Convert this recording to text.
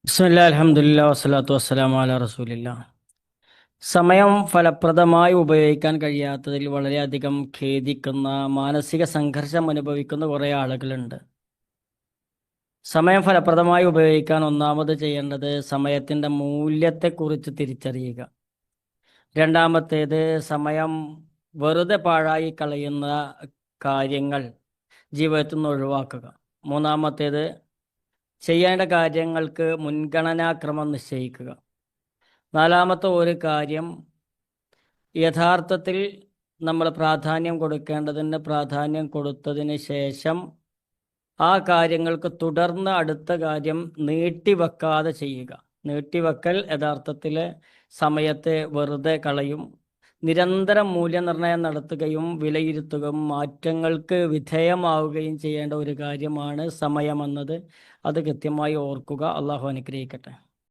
ബിസ്മില്ലാ അൽഹംദുലില്ലാ വസ്സലാത്തു വസ്സലാമു അലാ റസൂലില്ലാ. സമയം ഫലപ്രദമായി ഉപയോഗിക്കാൻ കഴിയാത്തതിൽ വളരെയധികം ഖേദിക്കുന്ന, മാനസിക സംഘർഷം അനുഭവിക്കുന്ന കുറേ ആളുകളുണ്ട്. സമയം ഫലപ്രദമായി ഉപയോഗിക്കാൻ ഒന്നാമത് ചെയ്യേണ്ടത് സമയത്തിൻ്റെ മൂല്യത്തെക്കുറിച്ച് തിരിച്ചറിയുക. രണ്ടാമത്തേത്, സമയം വെറുതെ പാഴായി കളയുന്ന കാര്യങ്ങൾ ജീവിതത്തിൽ നിന്ന് ഒഴിവാക്കുക. മൂന്നാമത്തേത്, ചെയ്യേണ്ട കാര്യങ്ങൾക്ക് മുൻഗണനാക്രമം നിശ്ചയിക്കുക. നാലാമത്തെ ഒരു കാര്യം, യഥാർത്ഥത്തിൽ നമ്മൾ പ്രാധാന്യം കൊടുക്കേണ്ടതിന് പ്രാധാന്യം കൊടുത്തതിന് ശേഷം ആ കാര്യങ്ങൾക്ക് തുടർന്ന് അടുത്ത കാര്യം നീട്ടിവെക്കാതെ ചെയ്യുക. നീട്ടിവെക്കൽ യഥാർത്ഥത്തിൽ സമയത്തെ വെറുതെ കളയും. നിരന്തരം മൂല്യനിർണ്ണയം നടത്തുകയും വിലയിരുത്തുകയും മാറ്റങ്ങൾക്ക് വിധേയമാവുകയും ചെയ്യേണ്ട ഒരു കാര്യമാണ് സമയമെന്നത്. അത് കൃത്യമായി ഓർക്കുക. അള്ളാഹു അനുഗ്രഹിക്കട്ടെ.